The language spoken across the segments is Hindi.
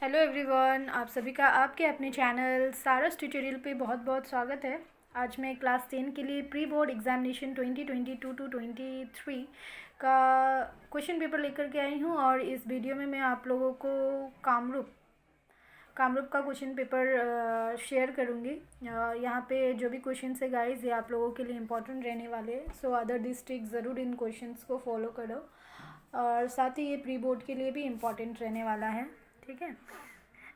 हेलो एवरीवन, आप सभी का आपके अपने चैनल सारस ट्यूटोरियल पे बहुत बहुत स्वागत है। आज मैं क्लास 10 के लिए प्री बोर्ड एग्जामिनेशन 2022 टू 23 का क्वेश्चन पेपर लेकर के आई हूँ और इस वीडियो में मैं आप लोगों को कामरूप कामरूप का क्वेश्चन पेपर शेयर करूँगी। यहाँ पे जो भी क्वेश्चन है गाइस, ये आप लोगों के लिए इम्पोर्टेंट रहने वाले हैं। सो अदर डिस्ट्रिक्ट ज़रूर इन क्वेश्चंस को फॉलो करो और साथ ही ये प्री बोर्ड के लिए भी इम्पोर्टेंट रहने वाला है। ठीक है,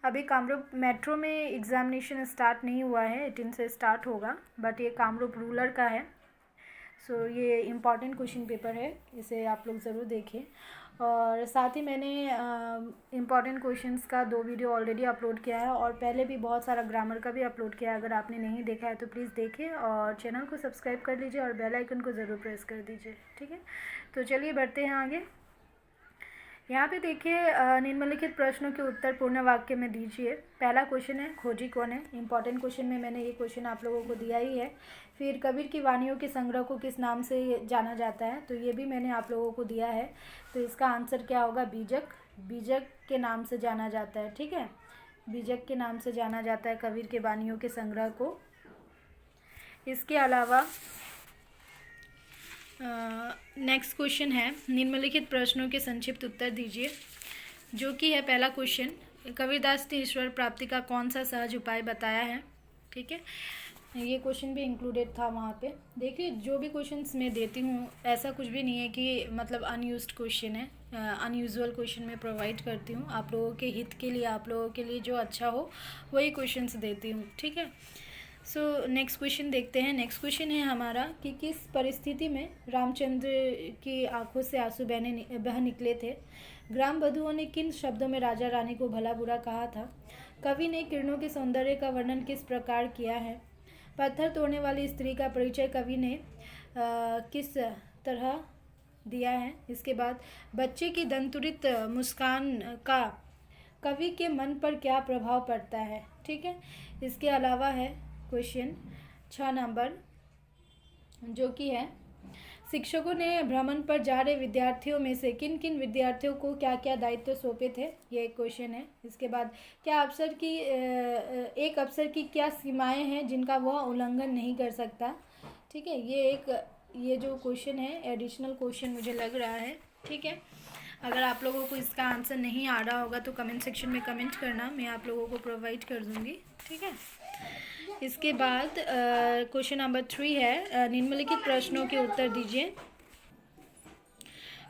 अभी कामरूप मेट्रो में एग्ज़ामिनेशन स्टार्ट नहीं हुआ है, 18 से स्टार्ट होगा, बट ये कामरूप रूरल का है। सो ये इम्पॉर्टेंट क्वेश्चन पेपर है, इसे आप लोग ज़रूर देखें। और साथ ही मैंने इम्पॉर्टेंट क्वेश्चंस का 2 वीडियो ऑलरेडी अपलोड किया है और पहले भी बहुत सारा ग्रामर का भी अपलोड किया है। अगर आपने नहीं देखा है तो प्लीज़ देखें और चैनल को सब्सक्राइब कर लीजिए और बेल आइकन को ज़रूर प्रेस कर दीजिए। ठीक है, तो चलिए बढ़ते हैं आगे। यहाँ पे देखिए, निम्नलिखित प्रश्नों के उत्तर पूर्ण वाक्य में दीजिए। पहला क्वेश्चन है, खोजी कौन है। इंपॉर्टेंट क्वेश्चन में मैंने ये क्वेश्चन आप लोगों को दिया ही है। फिर कबीर की वाणियों के संग्रह को किस नाम से जाना जाता है, तो ये भी मैंने आप लोगों को दिया है। तो इसका आंसर क्या होगा, बीजक। बीजक के नाम से जाना जाता है। ठीक है, बीजक के नाम से जाना जाता है कबीर के वाणियों के संग्रह को। इसके अलावा नेक्स्ट क्वेश्चन है, निम्नलिखित प्रश्नों के संक्षिप्त उत्तर दीजिए, जो कि है पहला क्वेश्चन, कबीरदास ने ईश्वर प्राप्ति का कौन सा सहज उपाय बताया है। ठीक है, ये क्वेश्चन भी इंक्लूडेड था वहाँ पे। देखिए, जो भी क्वेश्चंस मैं देती हूँ ऐसा कुछ भी नहीं है कि मतलब अनयूज्ड क्वेश्चन है, अनयूजुअल क्वेश्चन मैं प्रोवाइड करती हूँ आप लोगों के हित के लिए, आप लोगों के लिए जो अच्छा हो वही क्वेश्चंस देती हूँ। ठीक है, सो नेक्स्ट क्वेश्चन देखते हैं। नेक्स्ट क्वेश्चन है हमारा कि किस परिस्थिति में रामचंद्र की आंखों से आंसू बह निकले थे। ग्राम बधुओं ने किन शब्दों में राजा रानी को भला बुरा कहा था। कवि ने किरणों के सौंदर्य का वर्णन किस प्रकार किया है। पत्थर तोड़ने वाली स्त्री का परिचय कवि ने किस तरह दिया है। इसके बाद बच्चे की दंतुरित मुस्कान का कवि के मन पर क्या प्रभाव पड़ता है। ठीक है, इसके अलावा है क्वेश्चन 6 नंबर, जो कि है, शिक्षकों ने भ्रमण पर जा रहे विद्यार्थियों में से किन किन विद्यार्थियों को क्या क्या दायित्व सौंपे थे, ये एक क्वेश्चन है। इसके बाद क्या एक अफसर की क्या सीमाएं हैं जिनका वह उल्लंघन नहीं कर सकता। ठीक है, ये जो क्वेश्चन है एडिशनल क्वेश्चन मुझे लग रहा है। ठीक है, अगर आप लोगों को इसका आंसर नहीं आ रहा होगा तो कमेंट सेक्शन में कमेंट करना, मैं आप लोगों को प्रोवाइड कर दूँगी। ठीक है, इसके बाद क्वेश्चन नंबर 3 है, निम्नलिखित प्रश्नों के उत्तर दीजिए।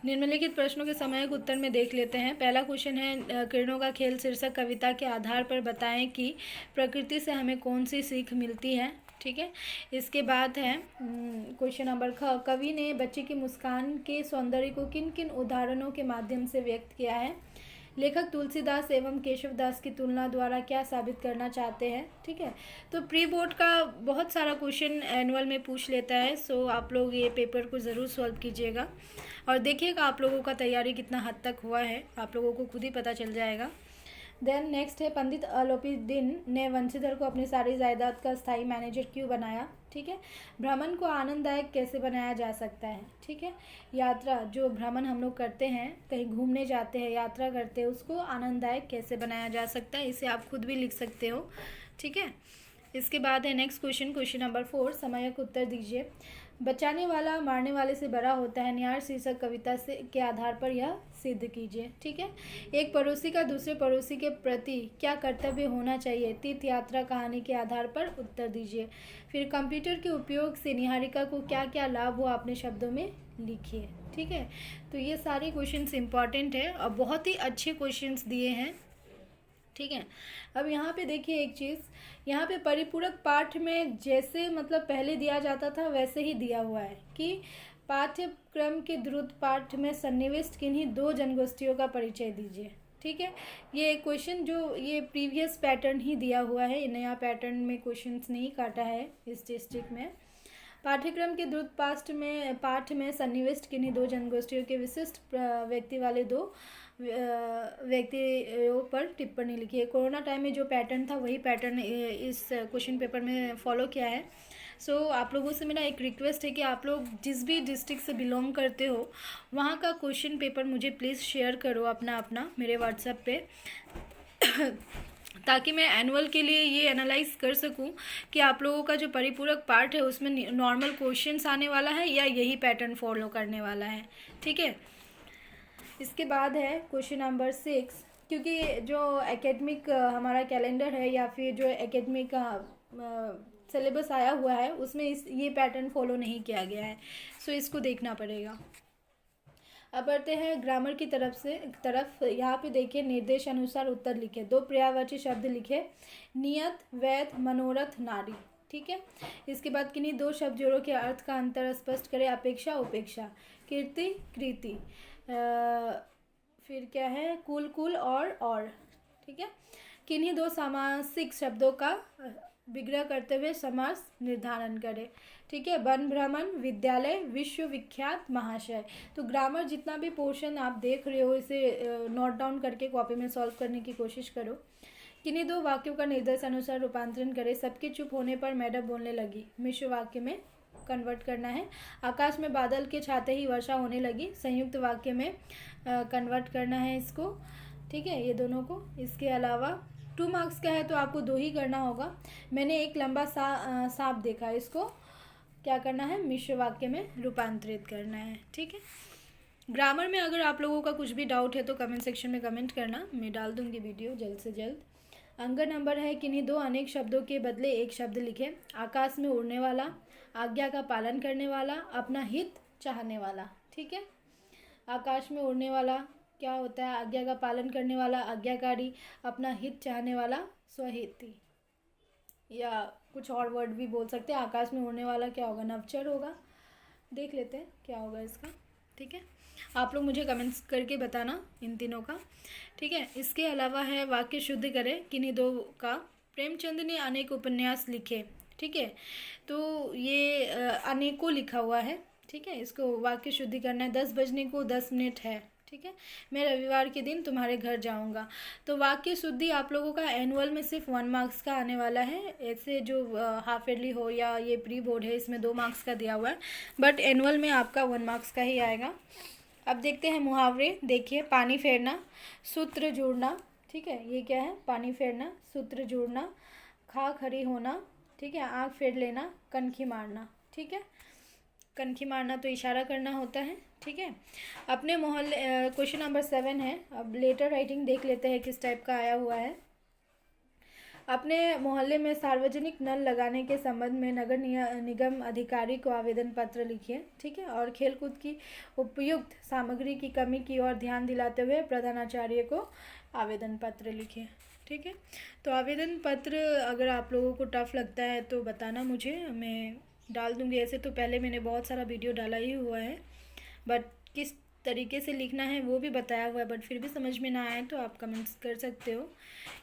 निम्नलिखित प्रश्नों के समयक उत्तर में देख लेते हैं। पहला क्वेश्चन है, किरणों का खेल शीर्षक कविता के आधार पर बताएं कि प्रकृति से हमें कौन सी सीख मिलती है। ठीक है, इसके बाद है क्वेश्चन नंबर ख, कवि ने बच्चे की मुस्कान के सौंदर्य को किन किन उदाहरणों के माध्यम से व्यक्त किया है। लेखक तुलसीदास एवं केशवदास की तुलना द्वारा क्या साबित करना चाहते हैं। ठीक है, तो प्री बोर्ड का बहुत सारा क्वेश्चन एनुअल में पूछ लेता है। सो आप लोग ये पेपर को ज़रूर सॉल्व कीजिएगा और देखिएगा आप लोगों का तैयारी कितना हद तक हुआ है, आप लोगों को खुद ही पता चल जाएगा। देन नेक्स्ट है, पंडित अलोपीदीन ने वंशीधर को अपनी सारी जायदाद का स्थायी मैनेजर क्यों बनाया। ठीक है, भ्रमण को आनंददायक कैसे बनाया जा सकता है। ठीक है, यात्रा, जो भ्रमण हम लोग करते हैं, कहीं घूमने जाते हैं, यात्रा करते हैं, उसको आनंददायक कैसे बनाया जा सकता है, इसे आप खुद भी लिख सकते हो। ठीक है, इसके बाद है नेक्स्ट क्वेश्चन, क्वेश्चन नंबर 4, समयक उत्तर दीजिए। बचाने वाला मारने वाले से बड़ा होता है, न्याय शीर्षक कविता से के आधार पर यह सिद्ध कीजिए। ठीक है, एक पड़ोसी का दूसरे पड़ोसी के प्रति क्या कर्तव्य होना चाहिए, तीर्थ यात्रा कहानी के आधार पर उत्तर दीजिए। फिर कंप्यूटर के उपयोग से निहारिका को क्या क्या लाभ हुआ अपने शब्दों में लिखिए। ठीक है, तो ये सारे क्वेश्चंस इंपॉर्टेंट है और बहुत ही अच्छे क्वेश्चंस दिए हैं। ठीक है, अब यहाँ पे देखिए एक चीज़, यहाँ पे परिपूरक पाठ में जैसे मतलब पहले दिया जाता था वैसे ही दिया हुआ है कि पाठ्यक्रम के द्रुत पाठ में सन्निविष्ट किन्हीं 2 जनगोष्ठियों का परिचय दीजिए। ठीक है, ये क्वेश्चन जो ये प्रीवियस पैटर्न ही दिया हुआ है, नया पैटर्न में क्वेश्चंस नहीं काटा है इस डिस्ट्रिक्ट में। पाठ्यक्रम के द्रुत पाठ में सन्निविष्ट किन्हीं 2 जनगोष्ठियों के विशिष्ट व्यक्ति वाले 2 व्यक्तियों पर टिप्पणी लिखी है। कोरोना टाइम में जो पैटर्न था वही पैटर्न इस क्वेश्चन पेपर में फॉलो किया है। सो आप लोगों से मेरा एक रिक्वेस्ट है कि आप लोग जिस भी डिस्ट्रिक्ट से बिलोंग करते हो वहाँ का क्वेश्चन पेपर मुझे प्लीज़ शेयर करो अपना अपना मेरे व्हाट्सएप पे ताकि मैं एनुअल के लिए ये एनालाइज कर सकूं कि आप लोगों का जो परिपूरक पार्ट है उसमें नॉर्मल क्वेश्चंस आने वाला है या यही पैटर्न फॉलो करने वाला है। ठीक है, इसके बाद है क्वेश्चन नंबर 6। क्योंकि जो एकेडमिक हमारा कैलेंडर है या फिर जो एकेडमिक सिलेबस आया हुआ है उसमें ये पैटर्न फॉलो नहीं किया गया है, सो इसको देखना पड़ेगा। अब बढ़ते हैं ग्रामर की तरफ। यहाँ पे देखिए, निर्देश अनुसार उत्तर लिखे, 2 पर्यायवाची शब्द लिखे, नियत, वैध, मनोरथ, नारी। ठीक है, इसके बाद किन्हीं 2 शब्द जोड़ों के अर्थ का अंतर स्पष्ट करें, अपेक्षा, उपेक्षा, कीर्ति, कृति, फिर क्या है, कुल, कुल और। ठीक है, किन्हीं 2 सामासिक शब्दों का विग्रह करते हुए समास निर्धारण करें। ठीक है, वन भ्रमण, विद्यालय, विश्वविख्यात, महाशय। तो ग्रामर जितना भी पोर्शन आप देख रहे हो इसे नोट डाउन करके कॉपी में सॉल्व करने की कोशिश करो। किन्हीं 2 वाक्यों का निर्देश अनुसार रूपांतरण करें, सबके चुप होने पर मैडम बोलने लगी, मिश्र वाक्य में कन्वर्ट करना है। आकाश में बादल के छाते ही वर्षा होने लगी, संयुक्त वाक्य में कन्वर्ट करना है इसको। ठीक है, ये दोनों को। इसके अलावा 2 मार्क्स का है तो आपको 2 ही करना होगा। मैंने एक लंबा सांप देखा, इसको क्या करना है, मिश्र वाक्य में रूपांतरित करना है। ठीक है, ग्रामर में अगर आप लोगों का कुछ भी डाउट है तो कमेंट सेक्शन में कमेंट करना, मैं डाल दूंगी वीडियो जल्द से जल्द। अंक नंबर है, किन्हीं 2 अनेक शब्दों के बदले एक शब्द लिखे, आकाश में उड़ने वाला, आज्ञा का पालन करने वाला, अपना हित चाहने वाला। ठीक है, आकाश में उड़ने वाला क्या होता है, आज्ञा का पालन करने वाला, आज्ञाकारी, अपना हित चाहने वाला, स्वहिति, या कुछ और वर्ड भी बोल सकते हैं। आकाश में उड़ने वाला क्या होगा, नवचर होगा। देख लेते हैं क्या होगा इसका। ठीक है, आप लोग मुझे कमेंट्स करके बताना इन तीनों का। ठीक है, इसके अलावा है वाक्य शुद्ध करें, किन्हीं 2 का, प्रेमचंद ने अनेक उपन्यास लिखे। ठीक है, तो ये अनेकों लिखा हुआ है। ठीक है, इसको वाक्य शुद्धि करना है, 10 बजने को 10 मिनट है। ठीक है, मैं रविवार के दिन तुम्हारे घर जाऊंगा। तो वाक्य शुद्धि आप लोगों का एनुअल में सिर्फ 1 मार्क्स का आने वाला है। ऐसे जो हाफ ईयरली हो या ये प्री बोर्ड है इसमें 2 मार्क्स का दिया हुआ है, बट एनुअल में आपका 1 मार्क्स का ही आएगा। अब देखते हैं मुहावरे। देखिए, पानी फेरना, सूत्र जोड़ना। ठीक है, ये क्या है, पानी फेरना, सूत्र जोड़ना, खा खरी होना। ठीक है, आँख फेर लेना, कनखी मारना। ठीक है, कनखी मारना तो इशारा करना होता है। ठीक है, अपने मोहल्ले, क्वेश्चन नंबर 7 है। अब लेटर राइटिंग देख लेते हैं किस टाइप का आया हुआ है। अपने मोहल्ले में सार्वजनिक नल लगाने के संबंध में नगर निगम अधिकारी को आवेदन पत्र लिखिए। ठीक है, और खेलकूद की उपयुक्त सामग्री की कमी की ओर ध्यान दिलाते हुए प्रधानाचार्य को आवेदन पत्र लिखिए। ठीक है, तो आवेदन पत्र अगर आप लोगों को टफ लगता है तो बताना मुझे, मैं डाल दूँगी। ऐसे तो पहले मैंने बहुत सारा वीडियो डाला ही हुआ है, बट किस तरीके से लिखना है वो भी बताया हुआ है, बट फिर भी समझ में ना आए तो आप कमेंट्स कर सकते हो।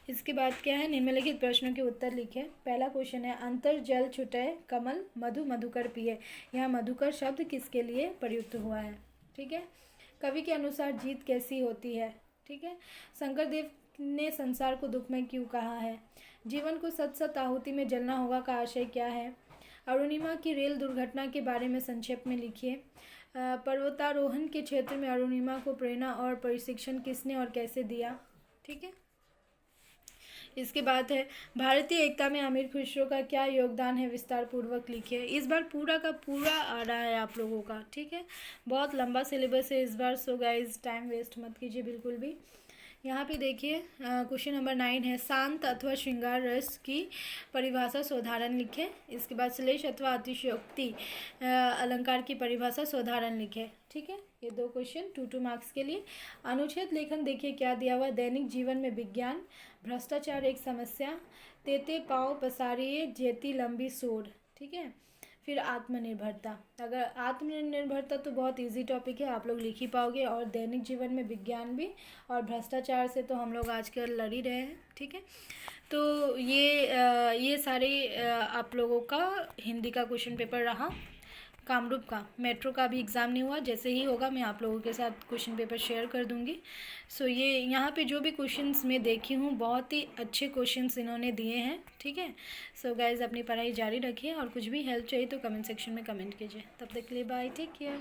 इसके बाद क्या है, निम्नलिखित प्रश्नों के उत्तर लिखें। पहला क्वेश्चन है, अंतर जल छुटे कमल मधु मधुकर पिए। यहाँ मधुकर शब्द किसके लिए प्रयुक्त हुआ है। ठीक है, कवि के अनुसार जीत कैसी होती है। ठीक है, शंकरदेव ने संसार को दुखमय क्यों कहा है। जीवन को सत सत आहुति में जलना होगा का आशय क्या है। अरुणिमा की रेल दुर्घटना के बारे में संक्षेप में लिखिए। पर्वतारोहण के क्षेत्र में अरुणिमा को प्रेरणा और प्रशिक्षण किसने और कैसे दिया। ठीक है, इसके बाद है, भारतीय एकता में अमीर खुसरो का क्या योगदान है, विस्तार पूर्वक लिखिए। इस बार पूरा का पूरा आ रहा है आप लोगों का। ठीक है, बहुत लंबा सिलेबस है इस बार, सो गाइस टाइम वेस्ट मत कीजिए बिल्कुल भी। यहाँ पे देखिए, क्वेश्चन नंबर 9 है, शांत अथवा श्रृंगार रस की परिभाषा सोधारण लिखें। इसके बाद श्लेष अथवा अतिशयोक्ति अलंकार की परिभाषा सोधारण लिखें। ठीक है, ये 2 क्वेश्चन 2 मार्क्स के लिए। अनुच्छेद लेखन देखिए क्या दिया हुआ, दैनिक जीवन में विज्ञान, भ्रष्टाचार एक समस्या, तेते पाँव पसारिए जेती लंबी सोर। ठीक है, फिर आत्मनिर्भरता। अगर आत्मनिर्भरता तो बहुत इजी टॉपिक है, आप लोग लिख ही पाओगे, और दैनिक जीवन में विज्ञान भी, और भ्रष्टाचार से तो हम लोग आजकल लड़ ही रहे हैं। ठीक है, तो ये सारे आप लोगों का हिंदी का क्वेश्चन पेपर रहा। कामरूप का, मेट्रो का भी एग्ज़ाम नहीं हुआ, जैसे ही होगा मैं आप लोगों के साथ क्वेश्चन पेपर शेयर कर दूंगी। सो ये यहाँ पे जो भी क्वेश्चंस मैं देखी हूँ बहुत ही अच्छे क्वेश्चंस इन्होंने दिए हैं। ठीक है, सो गाइज़ अपनी पढ़ाई जारी रखिए, और कुछ भी हेल्प चाहिए तो कमेंट सेक्शन में कमेंट कीजिए। तब तक के लिए बाय, टेक केयर।